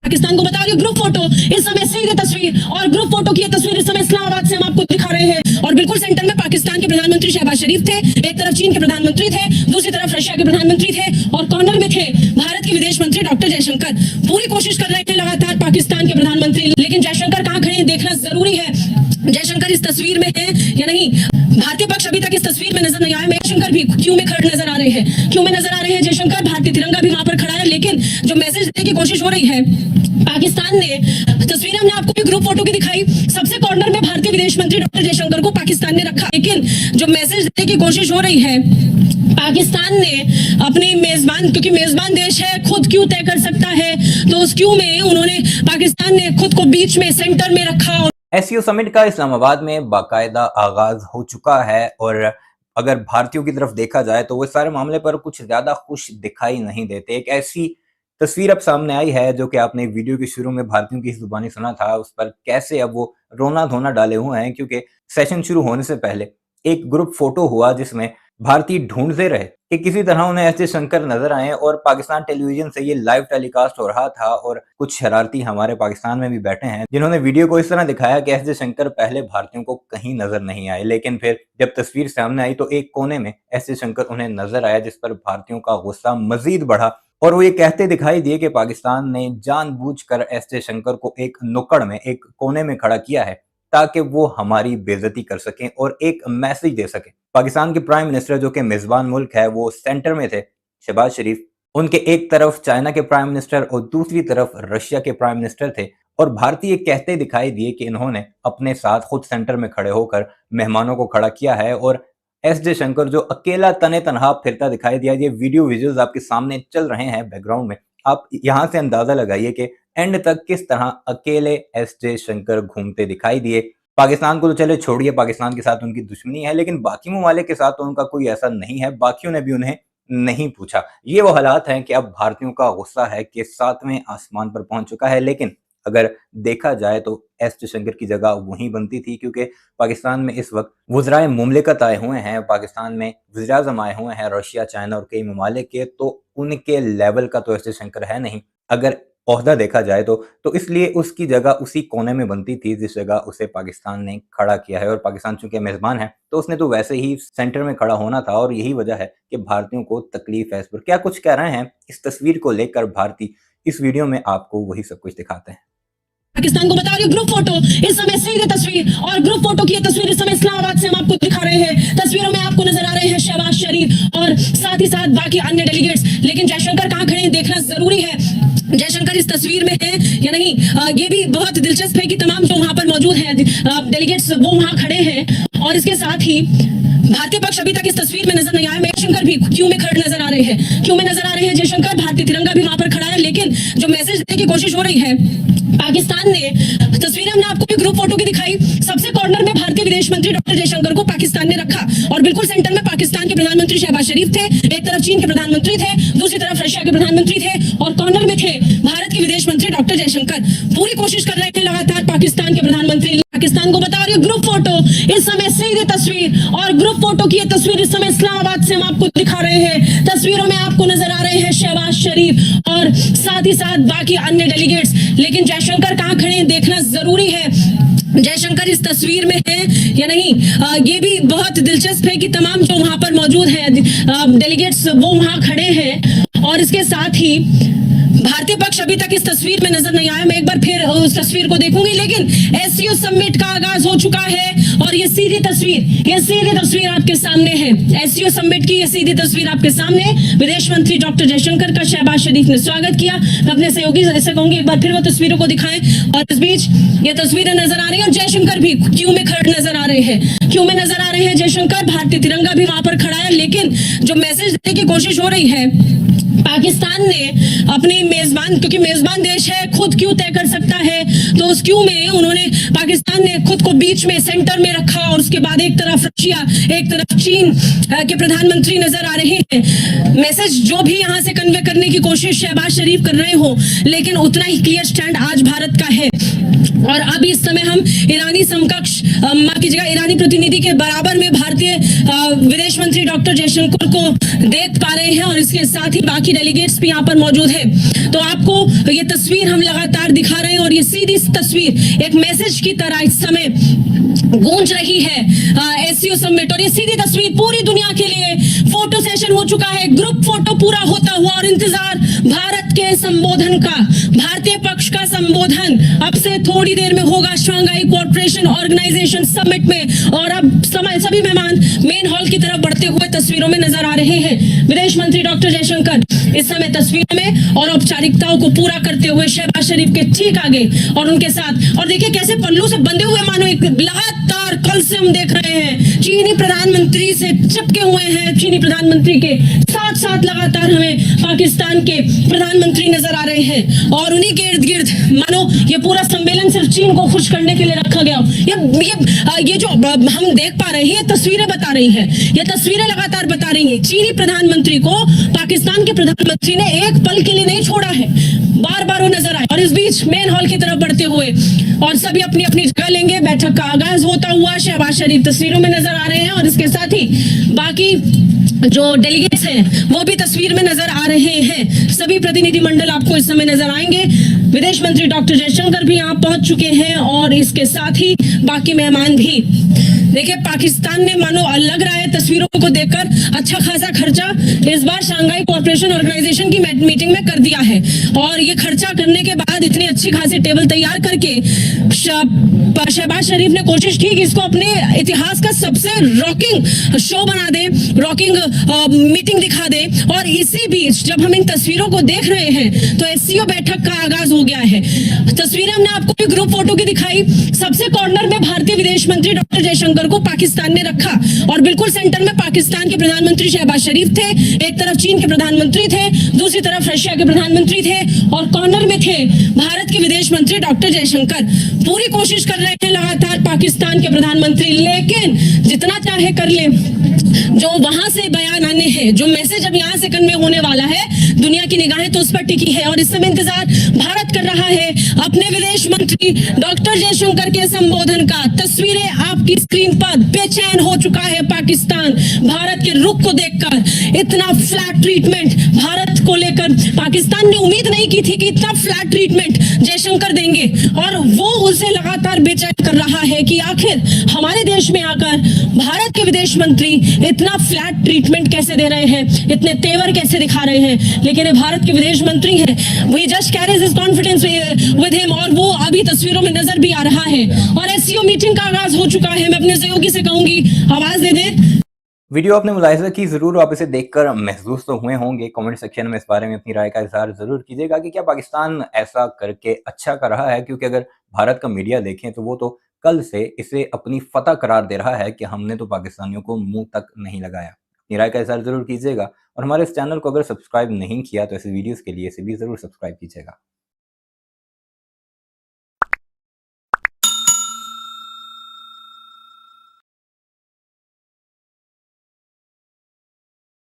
पाकिस्तान को बता रही हूँ, ग्रुप फोटो इस समय सीधे तस्वीर और ग्रुप फोटो की ये तस्वीर इस समय इस्लामाबाद से हम आपको दिखा रहे हैं और बिल्कुल सेंटर में पाकिस्तान के प्रधानमंत्री शहबाज शरीफ थे, एक तरफ चीन के प्रधानमंत्री थे, दूसरी तरफ रशिया के प्रधानमंत्री थे और कॉर्नर में थे भारत के विदेश मंत्री डॉक्टर जयशंकर। पूरी कोशिश कर रहे थे लगातार पाकिस्तान के प्रधानमंत्री, लेकिन जयशंकर कहाँ खड़े हैं देखना जरूरी है। जयशंकर इस तस्वीर में है या नहीं, भारतीय पक्ष अभी तक इस तस्वीर में नजर नहीं आया। जयशंकर भी क्यों में खड़े नजर आ रहे हैं, क्यों में नजर आ रहे हैं जयशंकर, भारतीय तिरंगा भी वहां पर खड़ा है, लेकिन जो मैसेज देने की कोशिश हो रही है पाकिस्तान ने, तस्वीर हमने आपको भी ग्रुप फोटो की दिखाई, सबसे कॉर्नर में भारतीय विदेश मंत्री डॉक्टर जयशंकर को पाकिस्तान ने रखा, लेकिन जो मैसेज देने की कोशिश हो रही है पाकिस्तान ने अपनी मेजबान, क्योंकि मेजबान देश है, खुद क्यों तय कर सकता है, तो उस क्यों में उन्होंने पाकिस्तान ने खुद को बीच में सेंटर में रखा। एससीओ समिट का इस्लामाबाद में बाकायदा आगाज हो चुका है और अगर भारतीयों की तरफ देखा जाए तो वो सारे मामले पर कुछ ज्यादा खुश दिखाई नहीं देते। एक ऐसी तस्वीर अब सामने आई है जो कि आपने वीडियो के शुरू में भारतीयों की जुबानी सुना था, उस पर कैसे अब वो रोना धोना डाले हुए हैं, क्योंकि सेशन शुरू होने से पहले एक ग्रुप फोटो हुआ जिसमें भारतीय ढूंढते रहे कि किसी तरह उन्हें एस जयशंकर नजर आए और पाकिस्तान टेलीविजन से ये लाइव टेलीकास्ट हो रहा था और कुछ शरारती हमारे पाकिस्तान में भी बैठे हैं जिन्होंने वीडियो को इस तरह दिखाया कि एस जयशंकर पहले भारतीयों को कहीं नजर नहीं आए, लेकिन फिर जब तस्वीर सामने आई तो एक कोने में एस जयशंकर उन्हें नजर आया, जिस पर भारतीयों का गुस्सा मजीद बढ़ा और वो ये कहते दिखाई दिए कि पाकिस्तान ने जानबूझकर एस जयशंकर को एक नुक्कड़ में, एक कोने में खड़ा किया है ताकि वो हमारी बेइज्जती कर सकें और एक मैसेज दे सकें। पाकिस्तान के प्राइम मिनिस्टर जो कि मेजबान मुल्क है वो सेंटर में थे, शहबाज शरीफ, उनके एक तरफ चाइना के प्राइम मिनिस्टर और दूसरी तरफ रशिया के प्राइम मिनिस्टर थे और भारतीय कहते दिखाई दिए कि इन्होंने अपने साथ खुद सेंटर में खड़े होकर मेहमानों को खड़ा किया है और एस जयशंकर जो अकेला तने तनहा फिरता दिखाई दिया। ये वीडियो विजुअल्स आपके सामने चल रहे हैं बैकग्राउंड में, आप यहां से अंदाजा लगाइए कि एंड तक किस तरह अकेले एस जयशंकर घूमते दिखाई दिए। पाकिस्तान को तो चले छोड़िए, पाकिस्तान के साथ उनकी दुश्मनी है, लेकिन बाकी ममालिक के साथ तो उनका कोई ऐसा नहीं है, बाकियों ने भी उन्हें नहीं पूछा। ये वो हालात हैं कि अब भारतीयों का गुस्सा है कि 7वें आसमान पर पहुंच चुका है, लेकिन अगर देखा जाए तो एस जयशंकर की जगह वहीं बनती थी, क्योंकि पाकिस्तान में इस वक्त वज़राए मुमलिकत आए हुए हैं, पाकिस्तान में वज़ीर-ए-आज़म आए हुए हैं रशिया, चाइना और कई ममालिक के, तो उनके लेवल का तो एस जयशंकर है नहीं अगर ओहदा देखा जाए तो इसलिए उसकी जगह उसी कोने में बनती थी जिस जगह उसे पाकिस्तान ने खड़ा किया है और पाकिस्तान चूंकि मेजबान है तो उसने तो वैसे ही सेंटर में खड़ा होना था और यही वजह है कि भारतीयों को तकलीफ है। इस पर क्या कुछ कह रहे हैं इस तस्वीर को लेकर भारतीय, इस वीडियो में आपको वही सब कुछ दिखाते हैं। पाकिस्तान को बता रही हूँ, ग्रुप फोटो इस समय सीधे तस्वीर और ग्रुप फोटो की ये तस्वीर इस समय इस्लामाबाद से हम आपको दिखा रहे हैं। तस्वीरों में आपको नजर आ रहे हैं शहबाज शरीफ और साथ ही साथ बाकी अन्य डेलीगेट्स, लेकिन जयशंकर कहाँ खड़े हैं देखना जरूरी है। जयशंकर इस तस्वीर में है या नहीं, ये भी बहुत दिलचस्प है कि तमाम जो वहां पर मौजूद है डेलीगेट्स वो वहां खड़े हैं और इसके साथ ही भारतीय पक्ष अभी तक इस तस्वीर में नजर नहीं आया। जयशंकर भी क्यों में खड़े नजर आ रहे हैं, क्यों में नजर आ रहे हैं जयशंकर, भारतीय तिरंगा भी वहां पर खड़ा है, लेकिन जो मैसेज देने की कोशिश हो रही है पाकिस्तान ने, तस्वीर हमने आपको भी ग्रुप फोटो की दिखाई, सबसे कॉर्नर में भारतीय विदेश मंत्री डॉक्टर जयशंकर को पाकिस्तान ने रखा और बिल्कुल सेंटर में पाकिस्तान के प्रधानमंत्री शहबाज शरीफ थे, एक तरफ चीन के प्रधानमंत्री थे, दूसरी तरफ रशिया के प्रधानमंत्री थे और कॉर्नर में थे भारत के विदेश मंत्री डॉक्टर जयशंकर। पूरी कोशिश कर रहे थे लगातार पाकिस्तान के प्रधानमंत्री। पाकिस्तान को बता रही हूँ, ग्रुप फोटो इस समय सीधे तस्वीर और ग्रुप फोटो की ये तस्वीर इस समय इस्लामाबाद से हम आपको दिखा रहे हैं। तस्वीरों में आपको नजर आ रहे हैं शहबाज शरीफ और साथ ही साथ बाकी अन्य डेलीगेट्स, लेकिन जयशंकर कहाँ खड़े हैं देखना जरूरी है। जयशंकर इस तस्वीर में है या नहीं, ये भी बहुत दिलचस्प है कि तमाम जो वहां पर मौजूद है डेलीगेट्स वो वहां खड़े हैं और इसके साथ ही भारतीय पक्ष अभी तक इस तस्वीर में नजर नहीं आया। मैं एक बार फिर उस तस्वीर को देखूंगी, लेकिन एससीओ समिट का आगाज हो चुका है और ये सीधी तस्वीर आपके सामने है। एससीओ समिट की ये सीधी तस्वीर आपके सामने, विदेश मंत्री डॉक्टर जयशंकर का शहबाज शरीफ ने स्वागत किया। मैं अपने सहयोगी से कहूंगी एक बार फिर वो तस्वीरों को दिखाएं और इस बीच ये तस्वीरें नजर आ रही है और जयशंकर भी क्यों में खड़े नजर आ रहे हैं, क्यों में नजर आ रहे हैं जयशंकर, भारतीय तिरंगा भी वहां पर खड़ा है, लेकिन जो मैसेज देने की कोशिश हो रही है पाकिस्तान ने अपनी मेजबान, क्योंकि मेजबान देश है, खुद क्यों तय कर सकता है, तो उस क्यों में उन्होंने पाकिस्तान ने खुद को बीच में सेंटर में रखा और उसके बाद एक तरफ रशिया, एक तरफ चीन के प्रधानमंत्री नजर आ रहे हैं। मैसेज जो भी यहाँ से कन्वे करने की कोशिश शहबाज शरीफ कर रहे हो, लेकिन उतना ही क्लियर स्टैंड आज भारत का है और अब इस समय हम ईरानी समकक्ष, माफ कीजिएगा, ईरानी प्रतिनिधि के बराबर में भारतीय विदेश मंत्री डॉक्टर जयशंकर को देख पा रहे हैं और इसके साथ ही बाकी बाकी डेलीगेट्स भी यहाँ पर मौजूद है। तो आपको ये तस्वीर हम लगातार दिखा रहे हैं और ये सीधी तस्वीर एक मैसेज की तरह इस समय गूंज रही है एससीओ समिट। और ये सीधी तस्वीर पूरी दुनिया के लिए फोटो सेशन हो चुका है, ग्रुप फोटो पूरा होता हुआ और इंतजार भारत के संबोधन का, भारतीय पक्ष का संबोधन अब से थोड़ी देर में होगा शंघाई कोऑपरेशन ऑर्गेनाइजेशन समिट में। और अब सभी मेहमान मेन हॉल की तरफ बढ़ते हुए तस्वीरों में नजर आ रहे हैं। विदेश मंत्री डॉक्टर जयशंकर इस समय तस्वीर में और औपचारिकताओं को पूरा करते हुए शहबाज शरीफ के ठीक आगे और उनके साथ। और देखिए कैसे पल्लू से बंधे हुए मानो एक लगातार कल से हम देख रहे हैं चीनी प्रधानमंत्री से चिपके हुए हैं। चीनी प्रधानमंत्री के साथ साथ लगातार हमें पाकिस्तान के प्रधानमंत्री नजर आ रहे हैं और उन्हीं के इर्द गिर्द मानो ये पूरा सम्मेलन सिर्फ चीन को खुश करने के लिए रखा गया। ये जो हम देख पा रहे हैं ये तस्वीरें बता रही हैं, ये तस्वीरें लगातार बता रही हैं चीनी प्रधानमंत्री को पाकिस्तान के प्रधानमंत्री ने एक पल के लिए नहीं छोड़ा है, बार बार वो नजर आए। और इस बीच मेन हॉल की तरफ बढ़ते हुए और सभी अपनी अपनी जगह लेंगे। बैठक का आगाज होता हुआ शहबाज शरीफ तस्वीरों में नजर आ रहे हैं और इसके साथ ही बाकी जो डेलीगेट्स हैं वो भी तस्वीर में नजर आ रहे हैं। सभी प्रतिनिधि मंडल आपको इस समय नजर आएंगे। विदेश मंत्री डॉक्टर जयशंकर भी यहाँ पहुंच चुके हैं और इसके साथ ही बाकी मेहमान भी। देखिए पाकिस्तान ने मानो लग रहा है तस्वीरों को देखकर अच्छा खासा खर्चा इस बार शंघाई कोऑपरेशन ऑर्गेनाइजेशन की मीटिंग में कर दिया है। और ये खर्चा करने के बाद इतनी अच्छी खासी टेबल तैयार करके शहबाज शरीफ ने कोशिश की कि इसको अपने इतिहास का सबसे रॉकिंग शो बना दे, रॉकिंग मीटिंग दिखा दे। और इसी बीच जब हम इन तस्वीरों को देख रहे हैं तो एससीओ बैठक का आगाज हो गया है। तस्वीरें हमने आपको भी ग्रुप फोटो की दिखाई। सबसे कॉर्नर में भारतीय विदेश मंत्री डॉक्टर जयशंकर को पाकिस्तान ने रखा और बिल्कुल सेंटर में पाकिस्तान के प्रधानमंत्री शहबाज शरीफ थे, एक तरफ चीन के प्रधानमंत्री थे, दूसरी तरफ रशिया के प्रधानमंत्री थे और कॉर्नर में थे भारत के विदेश मंत्री डॉक्टर जयशंकर। पूरी कोशिश कर रहे थे लगातार पाकिस्तान के प्रधानमंत्री, लेकिन जितना चाहे कर ले, जो वहां से बयान आने हैं, जो मैसेज अब यहाँ से कन्वे होने वाला है, दुनिया की निगाहें तो उस पर टिकी है। और इस समय इंतजार भारत कर रहा है अपने विदेश मंत्री डॉक्टर जयशंकर के संबोधन का। तस्वीरें आपकी स्क्रीन पर, बेचैन हो चुका है पाकिस्तान भारत के रुख को देखकर। इतना फ्लैट ट्रीटमेंट भारत को लेकर पाकिस्तान ने उम्मीद नहीं की थी कि इतना फ्लैट ट्रीटमेंट जयशंकर देंगे और वो उसे लगातार बेचैन कर रहा है कि आखिर हमारे देश में आकर भारत के विदेश मंत्री इतना फ्लैट ट्रीटमेंट कैसे दे रहे हैं, इतने तेवर कैसे दिखा रहे हैं। लेकिन ये भारत के विदेश मंत्री हैं, we just carries his confidence with him और वो अभी तस्वीरों में नजर भी आ रहा है। और एससीओ मीटिंग का आगाज हो चुका है। मैं अपने सहयोगी से कहूंगी आवाज दे दे। वीडियो आपने मुलाहिजा की, जरूर आप इसे देखकर महसूस तो हुए होंगे। कमेंट सेक्शन में इस बारे में अपनी राय का इजहार जरूर कीजिएगा कि क्या पाकिस्तान ऐसा करके अच्छा कर रहा है, क्योंकि अगर भारत का मीडिया देखें तो वो तो कल से इसे अपनी फतह करार दे रहा है कि हमने तो पाकिस्तानियों को मुंह तक नहीं लगाया। अपनी राय का इजहार जरूर कीजिएगा और हमारे इस चैनल को अगर सब्सक्राइब नहीं किया तो ऐसे वीडियोस के लिए इसे भी जरूर सब्सक्राइब कीजिएगा।